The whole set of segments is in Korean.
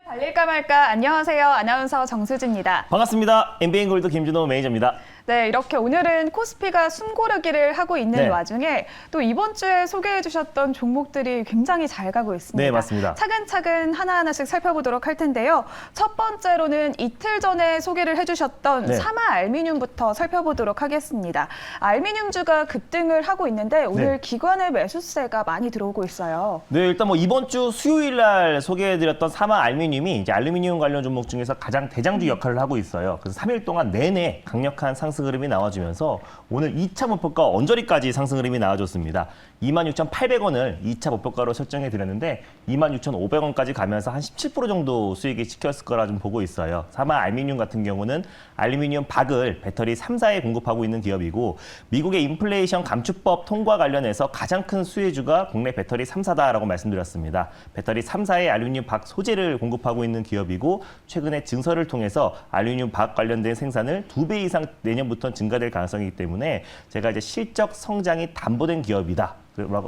달릴까 말까. 안녕하세요. 아나운서 정수지입니다. 반갑습니다. MBN골드 김준호 매니저입니다. 네, 이렇게 오늘은 코스피가 숨고르기를 하고 있는 네. 와중에 또 이번 주에 소개해 주셨던 종목들이 굉장히 잘 가고 있습니다. 네, 맞습니다. 차근차근 하나하나씩 살펴보도록 할 텐데요. 첫 번째로는 이틀 전에 소개를 해주셨던 네. 사마 알미늄부터 살펴보도록 하겠습니다. 알미늄주가 급등을 하고 있는데 오늘 네. 기관의 매수세가 많이 들어오고 있어요. 네, 일단 이번 주 수요일 날 소개해드렸던 사마 알루미늄이 이제 알루미늄 관련 종목 중에서 가장 대장주 역할을 하고 있어요. 그래서 3일 동안 내내 강력한 상승 흐름이 나와주면서 오늘 2차 목표가 언저리까지 상승 흐름이 나와줬습니다. 26,800원을 2차 목표가로 설정해 드렸는데 26,500원까지 가면서 한 17% 정도 수익이 찍혔을 거라 좀 보고 있어요. 사마 알루미늄 같은 경우는 알루미늄 박을 배터리 3사에 공급하고 있는 기업이고 미국의 인플레이션 감축법 통과 관련해서 가장 큰 수혜주가 국내 배터리 3사다라고 말씀드렸습니다. 배터리 3사에 알루미늄 박 소재를 공급하고 있는 기업이고 최근에 증설을 통해서 알루미늄 박 관련된 생산을 2배 이상 내년부터 증가될 가능성이기 때문에 제가 이제 실적 성장이 담보된 기업이다.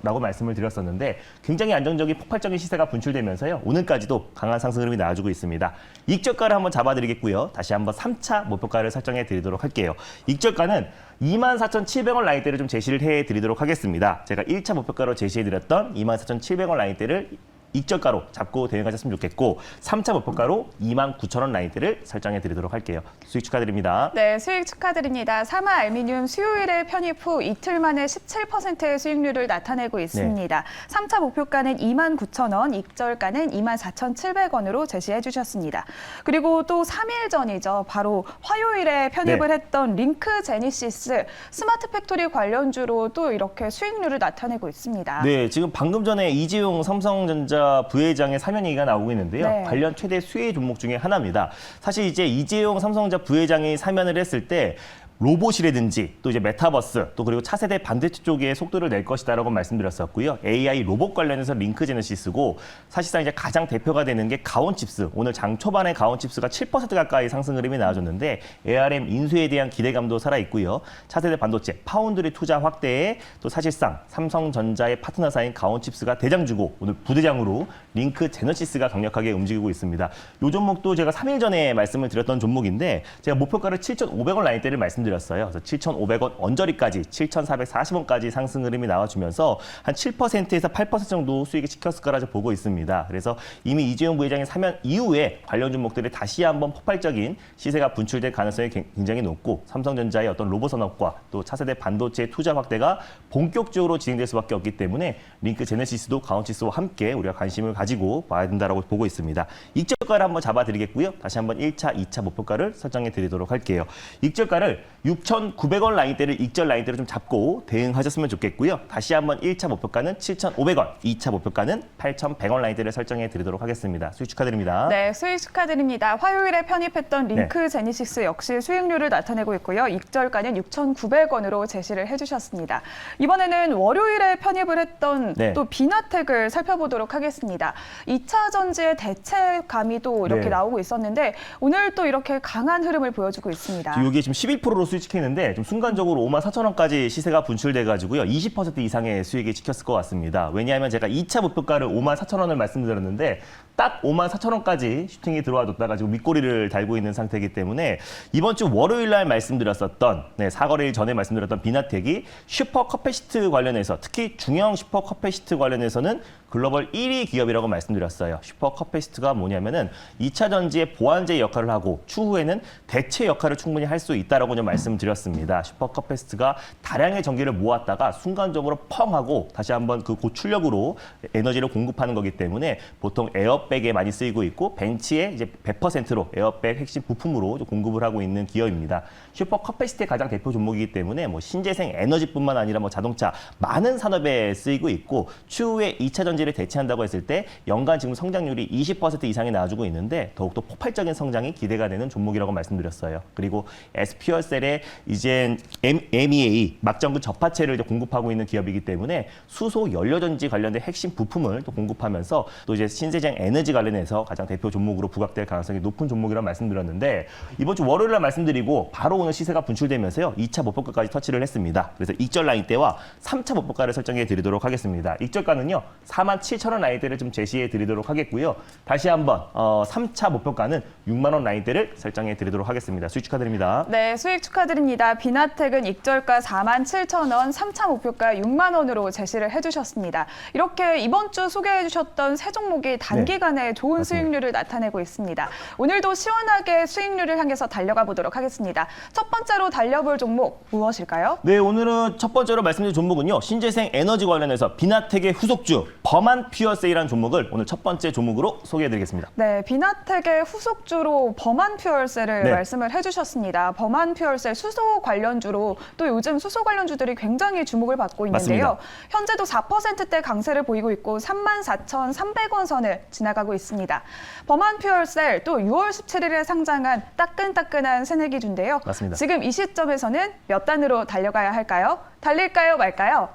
라고 말씀을 드렸었는데 굉장히 안정적인 폭발적인 시세가 분출되면서요. 오늘까지도 강한 상승 흐름이 나와주고 있습니다. 익절가를 한번 잡아드리겠고요. 다시 한번 3차 목표가를 설정해 드리도록 할게요. 익절가는 24,700원 라인대를 좀 제시를 해드리도록 하겠습니다. 제가 1차 목표가로 제시해드렸던 24,700원 라인대를 익절가로 잡고 대응하셨으면 좋겠고 3차 목표가로 29,000원 라인대를 설정해 드리도록 할게요. 수익 축하드립니다. 네, 수익 축하드립니다. 사마 알미늄 수요일에 편입 후 이틀 만에 17%의 수익률을 나타내고 있습니다. 3차 목표가는 29,000원, 익절가는 24,700원으로 제시해 주셨습니다. 그리고 또 3일 전이죠. 바로 화요일에 편입을 했던 링크 제니시스 스마트 팩토리 관련주로 또 이렇게 수익률을 나타내고 있습니다. 네, 지금 방금 전에 이재용 삼성전자 부회장의 사면 얘기가 나오고 있는데요. 네. 관련 최대 수혜 종목 중에 하나입니다. 사실 이제 이재용 삼성전자 부회장이 사면을 했을 때 로봇이라든지 또 이제 메타버스 또 그리고 차세대 반도체 쪽에 속도를 낼 것이다라고 말씀드렸었고요. AI 로봇 관련해서 링크 제너시스고 사실상 이제 가장 대표가 되는 게 가온칩스. 오늘 장 초반에 가온칩스가 7% 가까이 상승 흐름이 나와줬는데 ARM 인수에 대한 기대감도 살아 있고요. 차세대 반도체 파운드리 투자 확대에 또 사실상 삼성전자의 파트너사인 가온칩스가 대장주고 오늘 부대장으로 링크 제너시스가 강력하게 움직이고 있습니다. 이 종목도 제가 3일 전에 말씀을 드렸던 종목인데 제가 목표가를 7,500원 라인대를 말씀드렸어요. 그래서 7,500원 언저리까지 7,440원까지 상승 흐름이 나와주면서 한 7%에서 8% 정도 수익이 찍혔을 거라 보고 있습니다. 그래서 이미 이재용 부회장의 사면 이후에 관련 종목들이 다시 한번 폭발적인 시세가 분출될 가능성이 굉장히 높고 삼성전자의 어떤 로봇 산업과 또 차세대 반도체 투자 확대가 본격적으로 진행될 수밖에 없기 때문에 링크 제네시스도 가온치스와 함께 우리가 관심을 가지고 봐야 된다고 보고 있습니다. 익절가를 한번 잡아드리겠고요. 다시 한번 1차, 2차 목표가를 설정해 드리도록 할게요. 익절가를 6,900원 라인대를 익절 라인대로 좀 잡고 대응하셨으면 좋겠고요. 다시 한번 1차 목표가는 7,500원, 2차 목표가는 8,100원 라인대를 설정해 드리도록 하겠습니다. 수익 축하드립니다. 네, 수익 축하드립니다. 화요일에 편입했던 링크 제니시스 역시 수익률을 나타내고 있고요. 익절가는 6,900원으로 제시를 해주셨습니다. 이번에는 월요일에 편입을 했던 또 비나텍을 살펴보도록 하겠습니다. 2차 전지의 대체감이 또 이렇게 나오고 있었는데 오늘 또 이렇게 강한 흐름을 보여주고 있습니다. 이게 지금 11%로 수익 찍히는데 좀 순간적으로 54,000원까지 시세가 분출돼가지고요. 20% 이상의 수익이 찍혔을 것 같습니다. 왜냐하면 제가 2차 목표가를 54,000원을 말씀드렸는데 딱 54,000원까지 슈팅이 들어와줬다가 지금 윗꼬리를 달고 있는 상태이기 때문에 이번 주 월요일 날 말씀드렸었던 사거래일 전에 말씀드렸던 비나텍이 슈퍼 커패시트 관련해서 특히 중형 슈퍼 커패시트 관련해서는 글로벌 1위 기업이라고 말씀드렸어요. 슈퍼 커패시트가 뭐냐면은 2차 전지의 보완제 역할을 하고 추후에는 대체 역할을 충분히 할 수 있다라고 좀 말씀드렸습니다. 슈퍼 커패시트가 다량의 전기를 모았다가 순간적으로 펑 하고 다시 한번 그 고출력으로 에너지를 공급하는 거기 때문에 보통 에어백에 많이 쓰이고 있고 벤치에 이제 100%로 에어백 핵심 부품으로 공급을 하고 있는 기업입니다. 슈퍼 커패시티의 가장 대표 종목이기 때문에 신재생 에너지뿐만 아니라 자동차 많은 산업에 쓰이고 있고 추후에 2차 전지를 대체한다고 했을 때 연간 지금 성장률이 20% 이상이 나와주고 있는데 더욱더 폭발적인 성장이 기대가 되는 종목이라고 말씀드렸어요. 그리고 SP열셀의 라인들의 이제 MEA 막전구 접하체를 이제 공급하고 있는 기업이기 때문에 수소 연료전지 관련된 핵심 부품을 또 공급하면서 또 이제 신재생 에너지 관련해서 가장 대표 종목으로 부각될 가능성이 높은 종목이라고 말씀드렸는데 이번 주 월요일 날 말씀드리고 바로 오늘 시세가 분출되면서요. 2차 목표가까지 터치를 했습니다. 그래서 익절 라인대와 3차 목표가를 설정해 드리도록 하겠습니다. 익절가는요. 47,000원 라인대를 좀 제시해 드리도록 하겠고요. 다시 한번 3차 목표가는 6만 원 라인대를 설정해 드리도록 하겠습니다. 수익 축하드립니다. 네, 수익 축하드립니다. 비나텍은 익절가 47,000원, 3차 목표가 6만 원으로 제시를 해주셨습니다. 이렇게 이번 주 소개해주셨던 세 종목이 단기간에 좋은 맞습니다. 수익률을 나타내고 있습니다. 오늘도 시원하게 수익률을 향해서 달려가 보도록 하겠습니다. 첫 번째로 달려볼 종목 무엇일까요? 네, 오늘은 첫 번째로 말씀드린 종목은요. 신재생 에너지 관련해서 비나텍의 후속주 범한 퓨어세이라는 종목을 오늘 첫 번째 종목으로 소개해드리겠습니다. 네, 비나텍의 후속주로 범한 퓨얼셀을 네. 말씀을 해주셨습니다. 범한 퓨얼셀 수소 관련주로 또 요즘 수소 관련주들이 굉장히 주목을 받고 있는데요. 맞습니다. 현재도 4%대 강세를 보이고 있고 34,300원 선을 지나가고 있습니다. 범한 퓨얼셀 또 6월 17일에 상장한 따끈따끈한 새내기주인데요. 맞습니다. 지금 이 시점에서는 몇 단으로 달려가야 할까요? 달릴까요, 말까요?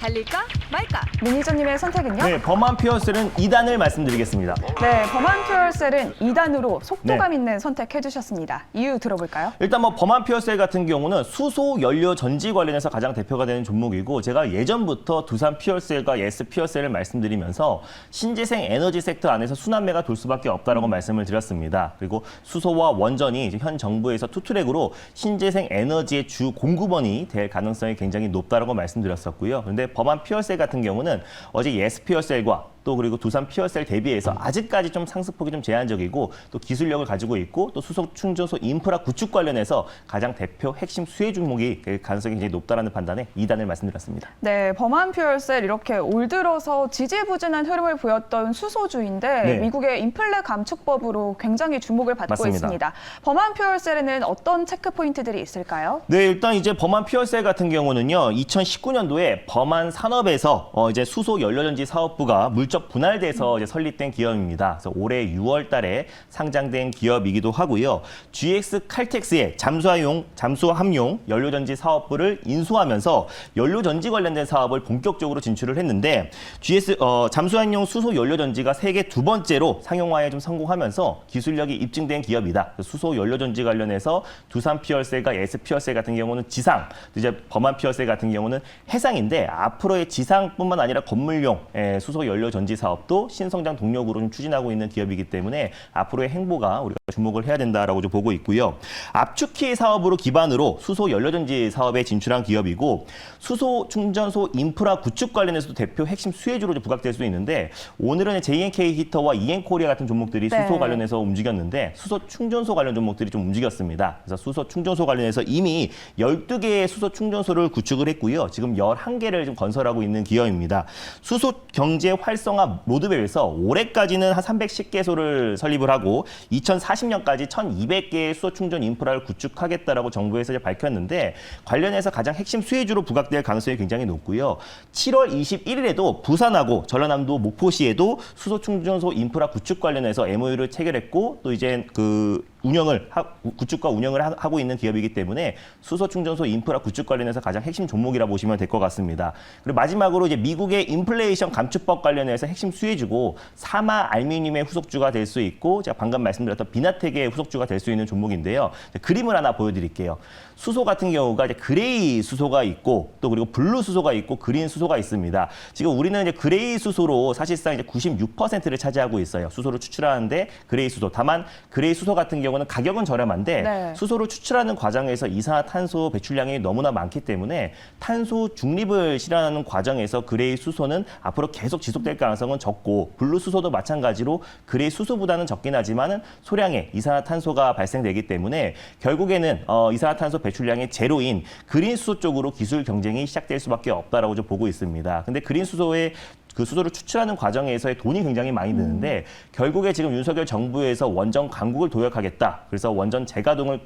달릴까 말까? 매니저님의 선택은요? 네, 범한 퓨어셀은 2단을 말씀드리겠습니다. 네, 범한 퓨얼셀은 2단으로 속도감 네. 있는 선택해 주셨습니다. 이유 들어볼까요? 일단 뭐 범한 퓨어셀 같은 경우는 수소 연료 전지 관련해서 가장 대표가 되는 종목이고 제가 예전부터 두산 퓨어셀과 예스 퓨어셀을 말씀드리면서 신재생 에너지 섹터 안에서 순환매가 돌 수밖에 없다라고 말씀을 드렸습니다. 그리고 수소와 원전이 이제 현 정부에서 투트랙으로 신재생 에너지의 주 공급원이 될 가능성이 굉장히 높다라고 말씀드렸었고요. 그런데 범한 퓨어셀 같은 경우는 어제 예스 퓨어셀과 또 그리고 두산 퓨어셀 대비해서 아직까지 좀 상승폭이 좀 제한적이고 또 기술력을 가지고 있고 또 수소 충전소 인프라 구축 관련해서 가장 대표 핵심 수혜 종목이 될 가능성이 굉장히 높다라는 판단에 2단을 말씀드렸습니다. 네, 범한 퓨얼셀 이렇게 올 들어서 지지부진한 흐름을 보였던 수소주인데 네. 미국의 인플레 감축법으로 굉장히 주목을 받고 맞습니다. 있습니다. 범한 퓨얼셀에는 어떤 체크 포인트들이 있을까요? 네, 일단 이제 범한 퓨어셀 같은 경우는요, 2019년도에 범한 산업에서 이제 수소 연료전지 사업부가 물적 분할돼서 이제 설립된 기업입니다. 그래서 올해 6월 달에 상장된 기업이기도 하고요. GX 칼텍스의 잠수함용 연료전지 사업부를 인수하면서 연료전지 관련된 사업을 본격적으로 진출을 했는데 잠수함용 수소 연료전지가 세계 두 번째로 상용화에 좀 성공하면서 기술력이 입증된 기업이다. 수소 연료전지 관련해서 두산 퓨어셀과 예스 퓨어셀 같은 경우는 지상, 이제 범한 퓨어셀 같은 경우는 해상인데 앞으로의 지상뿐만 아니라 건물용 수소 연료전지 사업도 신성장 동력으로 좀 추진하고 있는 기업이기 때문에 앞으로의 행보가 우리가 주목을 해야 된다라고 좀 보고 있고요. 압축키 사업으로 기반으로 수소 연료전지 사업에 진출한 기업이고 수소 충전소 인프라 구축 관련해서도 대표 핵심 수혜주로 좀 부각될 수 있는데 오늘은 JNK 히터와 EN코리아 같은 종목들이 네. 수소 관련해서 움직였는데 수소 충전소 관련 종목들이 좀 움직였습니다. 그래서 수소 충전소 관련해서 이미 12개의 수소 충전소를 구축을 했고요. 지금 11개를 좀 건설하고 있는 기업입니다. 수소 경제 활성화 로드맵에서 올해까지는 한 310개소를 설립을 하고 2040년까지 1,200개의 수소 충전 인프라를 구축하겠다라고 정부에서 이제 밝혔는데 관련해서 가장 핵심 수혜주로 부각될 가능성이 굉장히 높고요. 7월 21일에도 부산하고 전라남도 목포시에도 수소 충전소 인프라 구축 관련해서 MOU를 체결했고 또 이제 구축과 운영을 하고 있는 기업이기 때문에 수소 충전소 인프라 구축 관련해서 가장 핵심 종목이라 보시면 될 것 같습니다. 그리고 마지막으로 이제 미국의 인플레이션 감축법 관련해서 핵심 수혜주고 사마 알루미늄의 후속주가 될 수 있고 제가 방금 말씀드렸던 비나텍의 후속주가 될 수 있는 종목인데요. 그림을 하나 보여드릴게요. 수소 같은 경우가 이제 그레이 수소가 있고 또 그리고 블루 수소가 있고 그린 수소가 있습니다. 지금 우리는 이제 그레이 수소로 사실상 이제 96%를 차지하고 있어요. 수소를 추출하는데 그레이 수소. 다만 그레이 수소 같은 경우는 가격은 저렴한데 네. 수소를 추출하는 과정에서 이산화탄소 배출량이 너무나 많기 때문에 탄소 중립을 실현하는 과정에서 그레이 수소는 앞으로 계속 지속될 가능성은 적고 블루 수소도 마찬가지로 그레이 수소보다는 적긴 하지만 소량의 이산화탄소가 발생되기 때문에 결국에는 이산화탄소 배출량이 제로인 그린 수소 쪽으로 기술 경쟁이 시작될 수밖에 없다라고 좀 보고 있습니다. 근데 그린 수소의 그 수소를 추출하는 과정에서의 돈이 굉장히 많이 드는데 결국에 지금 윤석열 정부에서 원전 강국을 도약하겠다. 그래서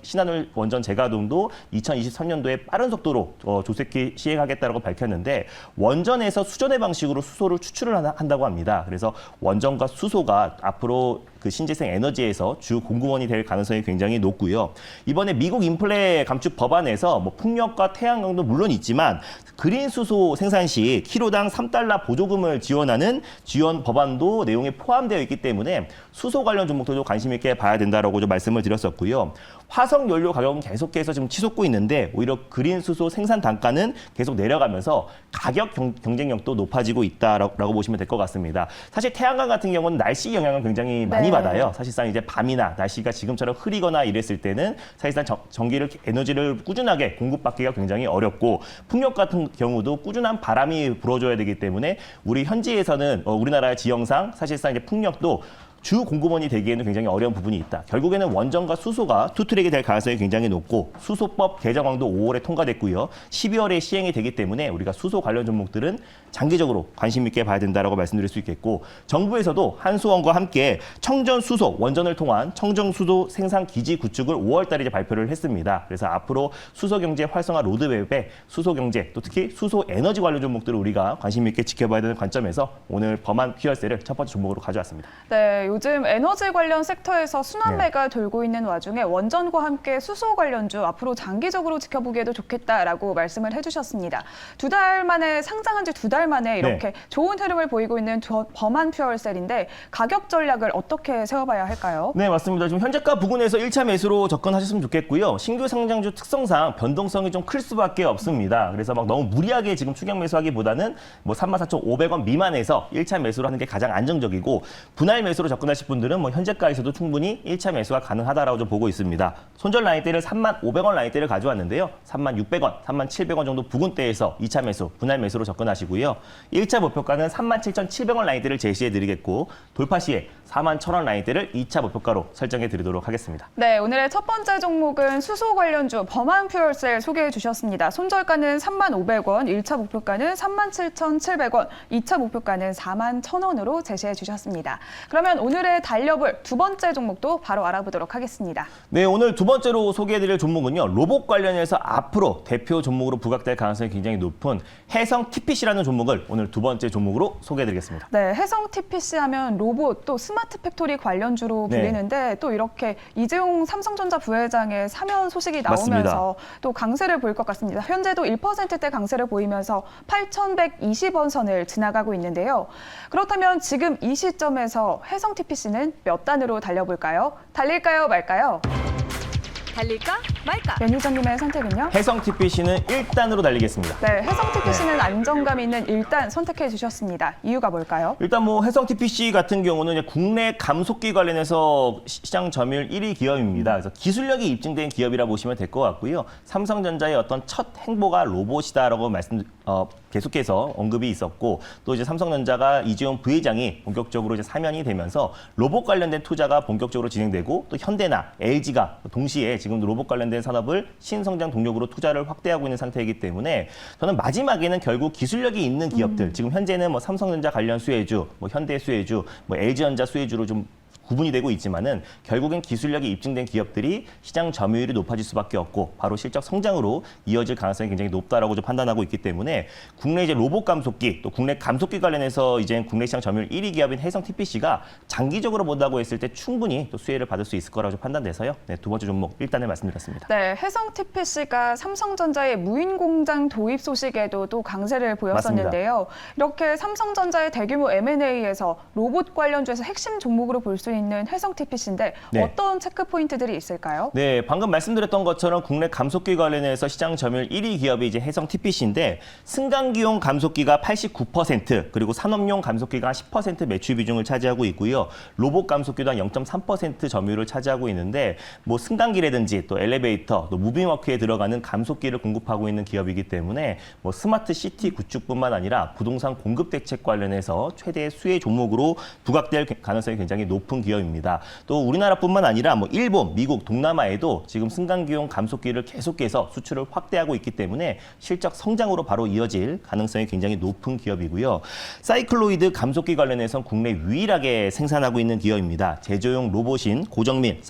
신한울 원전 재가동도 2023년도에 빠른 속도로 조속히 시행하겠다라고 밝혔는데 원전에서 수전의 방식으로 수소를 추출을 한다고 합니다. 그래서 원전과 수소가 앞으로 그 신재생 에너지에서 주 공급원이 될 가능성이 굉장히 높고요. 이번에 미국 인플레 감축 법안에서 뭐 풍력과 태양광도 물론 있지만 그린 수소 생산 시 키로당 3달러 보조금을 지원하는 지원 법안도 내용에 포함되어 있기 때문에 수소 관련 종목들도 관심 있게 봐야 된다라고 좀 말씀을 드렸었고요. 화석 연료 가격은 계속해서 지금 치솟고 있는데 오히려 그린 수소 생산 단가는 계속 내려가면서 가격 경쟁력도 높아지고 있다라고 보시면 될 것 같습니다. 사실 태양광 같은 경우는 날씨 영향을 굉장히 많이 네. 받아요. 사실상 이제 밤이나 날씨가 지금처럼 흐리거나 이랬을 때는 사실상 전기를 에너지를 꾸준하게 공급받기가 굉장히 어렵고 풍력 같은 경우도 꾸준한 바람이 불어줘야 되기 때문에 우리 현지에서는 우리나라의 지형상 사실상 이제 풍력도 주 공급원이 되기에는 굉장히 어려운 부분이 있다. 결국에는 원전과 수소가 투트랙이 될 가능성이 굉장히 높고 수소법 개정안도 5월에 통과됐고요. 12월에 시행이 되기 때문에 우리가 수소 관련 종목들은 장기적으로 관심 있게 봐야 된다라고 말씀드릴 수 있겠고 정부에서도 한수원과 함께 청전 수소 원전을 통한 청정 수소 생산 기지 구축을 5월 달에 이제 발표를 했습니다. 그래서 앞으로 수소 경제 활성화 로드맵에 수소 경제 또 특히 수소 에너지 관련 종목들을 우리가 관심 있게 지켜봐야 되는 관점에서 오늘 범한 퀴어셀을 첫 번째 종목으로 가져왔습니다. 네, 요즘 에너지 관련 sek터에서 순환매가 돌고 있는 와중에 원전과 함께 수소 관련주 앞으로 장기적으로 지켜보기에도 좋겠다라고 말씀을 해주셨습니다. 2달 만에 상장한 지 2달 만에 이렇게 좋은 흐름을 보이고 있는 범한 퓨얼셀인데 가격 전략을 어떻게 세워봐야 할까요? 네, 맞습니다. 지금 현재가 부근에서 1차 매수로 접근하셨으면 좋겠고요. 신규 상장주 특성상 변동성이 좀 클 수밖에 없습니다. 그래서 막 너무 무리하게 지금 추격 매수하기보다는 뭐 34,500원 미만에서 1차 매수를 하는 게 가장 안정적이고 분할 매수로 접근하실 분들은 뭐 현재가에서도 충분히 1차 매수가 가능하다라고 좀 보고 있습니다. 손절 라인대를 35,000원 라인대를 가져왔는데요. 36,000원, 37,000원 정도 부근대에서 2차 매수, 분할 매수로 접근하시고요. 1차 목표가는 37,700원 라인대를 제시해 드리겠고 돌파 시에 41,000원 라인대를 2차 목표가로 설정해 드리도록 하겠습니다. 네, 오늘의 첫 번째 종목은 수소 관련주 범한 퓨얼셀 소개해 주셨습니다. 손절가는 35,000원, 1차 목표가는 37,700원, 2차 목표가는 41,000원으로 제시해 주셨습니다. 그러면 오늘의 달려볼 두 번째 종목도 바로 알아보도록 하겠습니다. 네, 오늘 두 번째로 소개해드릴 종목은요. 로봇 관련해서 앞으로 대표 종목으로 부각될 가능성이 굉장히 높은 해성 TPC라는 종목을 오늘 두 번째 종목으로 소개해드리겠습니다. 네, 해성 TPC 하면 로봇 또 스마트 팩토리 관련주로 네. 불리는데 또 이렇게 이재용 삼성전자 부회장의 사면 소식이 나오면서 맞습니다. 또 강세를 보일 것 같습니다. 현재도 1%대 강세를 보이면서 8,120원 선을 지나가고 있는데요. 그렇다면 지금 이 시점에서 해성 TPC는 몇 단으로 달려볼까요? 달릴까요, 말까요? 달릴까 말까? 매니저님의 선택은요? 해성 TPC는 1단으로 달리겠습니다. 네, 해성 TPC는 안정감 있는 일단 선택해 주셨습니다. 이유가 뭘까요? 일단 뭐 해성 TPC 같은 경우는 이제 국내 감속기 관련해서 시장 점유율 1위 기업입니다. 그래서 기술력이 입증된 기업이라 보시면 될 것 같고요. 삼성전자의 어떤 첫 행보가 로봇이다라고 계속해서 언급이 있었고 또 이제 삼성전자가 이재용 부회장이 본격적으로 이제 사면이 되면서 로봇 관련된 투자가 본격적으로 진행되고 또 현대나 LG가 동시에 지금 로봇 관련된 산업을 신성장 동력으로 투자를 확대하고 있는 상태이기 때문에 저는 마지막에는 결국 기술력이 있는 기업들 지금 현재는 뭐 삼성전자 관련 수혜주, 뭐 현대 수혜주, 뭐 LG전자 수혜주로 좀 구분이 되고 있지만은 결국엔 기술력이 입증된 기업들이 시장 점유율이 높아질 수밖에 없고 바로 실적 성장으로 이어질 가능성이 굉장히 높다라고 좀 판단하고 있기 때문에 국내 이제 로봇 감속기 또 국내 감속기 관련해서 이제 국내 시장 점유율 1위 기업인 해성 TPC가 장기적으로 본다고 했을 때 충분히 또 수혜를 받을 수 있을 거라고 좀 판단돼서요. 네, 두 번째 종목 1단을 말씀드렸습니다. 네, 해성 TPC가 삼성전자의 무인 공장 도입 소식에도 또 강세를 보였었는데요. 이렇게 삼성전자의 대규모 M&A에서 로봇 관련주에서 핵심 종목으로 볼 수 있는 해성 TPC인데 네. 어떤 체크 포인트들이 있을까요? 네, 방금 말씀드렸던 것처럼 국내 감속기 관련해서 시장 점유율 1위 기업이 이제 해성 TPC인데 승강기용 감속기가 89% 그리고 산업용 감속기가 10% 매출 비중을 차지하고 있고요. 로봇 감속기도 한 0.3% 점유율을 차지하고 있는데 뭐 승강기라든지 또 엘리베이터, 또 무빙워크에 들어가는 감속기를 공급하고 있는 기업이기 때문에 뭐 스마트 시티 구축뿐만 아니라 부동산 공급 대책 관련해서 최대 수혜 종목으로 부각될 가능성이 굉장히 높은 기업입니다. 또 우리나라뿐만 아니라 뭐 일본, 미국, 동남아에도 지금 승강기용 감속기를 계속해서 수출을 확대하고 있기 때문에 실적 성장으로 바로 이어질 가능성이 굉장히 높은 기업이고요. 사이클로이드 감속기 관련해서 국내 유일하게 생산하고 있는 기업입니다. 제조용 로봇인 고정민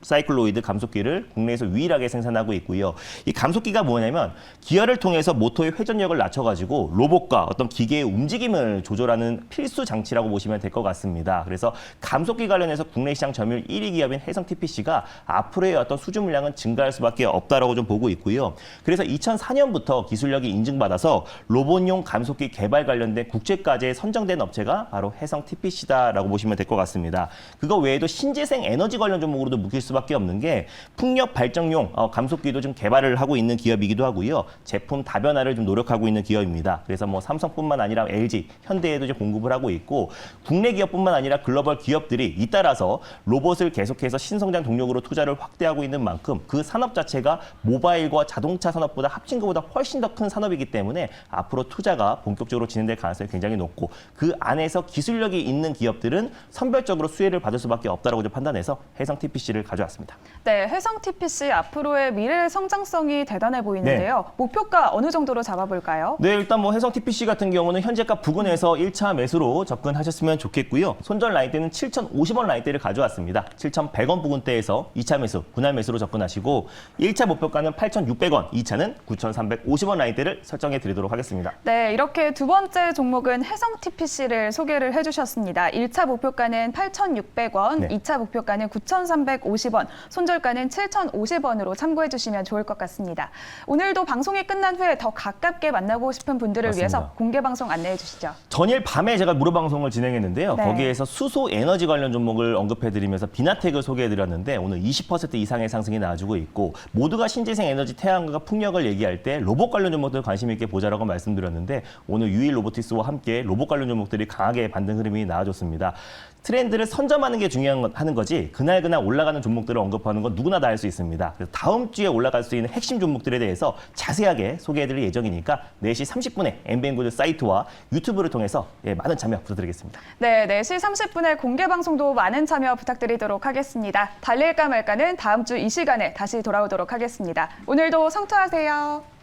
사이클로이드 감속기를 국내에서 유일하게 생산하고 있고요. 이 감속기가 뭐냐면 기어를 통해서 모터의 회전력을 낮춰가지고 로봇과 어떤 기계의 움직임을 조절하는 필수 장치라고 보시면 될 것 같습니다. 그래서 감속기 관련해서 국내 시장 점유율 1위 기업인 해성 TPC가 앞으로의 어떤 수주 물량은 증가할 수밖에 없다라고 좀 보고 있고요. 그래서 2004년부터 기술력이 인증받아서 로봇용 감속기 개발 관련된 국제과제에 선정된 업체가 바로 해성 TPC다라고 보시면 될 것 같습니다. 그거 외에도 신재생 에너지 관련 종목으로도 묶일 수밖에 없는 게 풍력 발전용 감속기도 좀 개발을 하고 있는 기업이기도 하고요. 제품 다변화를 좀 노력하고 있는 기업입니다. 그래서 뭐 삼성뿐만 아니라 LG, 현대에도 이제 공급을 하고 있고 국내 기업뿐만 아니라 글로벌 기업들이 잇따라서 로봇을 계속해서 신성장 동력으로 투자를 확대하고 있는 만큼 그 산업 자체가 모바일과 자동차 산업보다 합친 것보다 훨씬 더 큰 산업이기 때문에 앞으로 투자가 본격적으로 진행될 가능성이 굉장히 높고 그 안에서 기술력이 있는 기업들은 선별적으로 수혜를 받을 수밖에 없다라고 좀 판단해서 해성 TPC를 가져왔습니다. 네, 해성 TPC 앞으로의 미래 성장성이 대단해 보이는데요. 목표가 어느 정도로 잡아볼까요? 네, 일단 뭐 해성 TPC 같은 경우는 현재가 부근에서 1차 매수로 접근하셨으면 좋겠고요. 손절 라인대는 7,050원 라인대를 가져왔습니다. 7,100원 부근대에서 2차 매수, 분할 매수로 접근하시고 1차 목표가는 8,600원, 2차는 9,350원 라인대를 설정해 드리도록 하겠습니다. 네, 이렇게 두 번째 종목은 해성 TPC를 소개를 해주셨습니다. 1차 목표가는 8,600원, 네. 2차 목표가는 9,350원, 손절가는 7,050원으로 참고해 주시면 좋을 것 같습니다. 오늘도 방송이 끝난 후에 더 가깝게 만나고 싶은 분들을 맞습니다. 위해서 공개 방송 안내해 주시죠. 전일 밤에 제가 무료 방송을 진행했는데요. 네. 거기에서 수소 에너지 관련 종목을 언급해드리면서 비나텍을 소개해드렸는데 오늘 20% 이상의 상승이 나와주고 있고 모두가 신재생 에너지 태양광과 풍력을 얘기할 때 로봇 관련 종목들 관심 있게 보자라고 말씀드렸는데 오늘 유일 로보티스와 함께 로봇 관련 종목들이 강하게 반등 흐름이 나와줬습니다. 트렌드를 선점하는 게 중요한 거지 그날 올라가는 종목들을 언급하는 건 누구나 다 할 수 있습니다. 그래서 다음 주에 올라갈 수 있는 핵심 종목들에 대해서 자세하게 소개해드릴 예정이니까 4시 30분에 엠비엔고드 사이트와 유튜브를 통해서 많은 참여 부탁드리겠습니다. 네, 4시 30분에 공개 방송도 많은 참여 부탁드리도록 하겠습니다. 달릴까 말까는 다음 주 이 시간에 다시 돌아오도록 하겠습니다. 오늘도 성투하세요.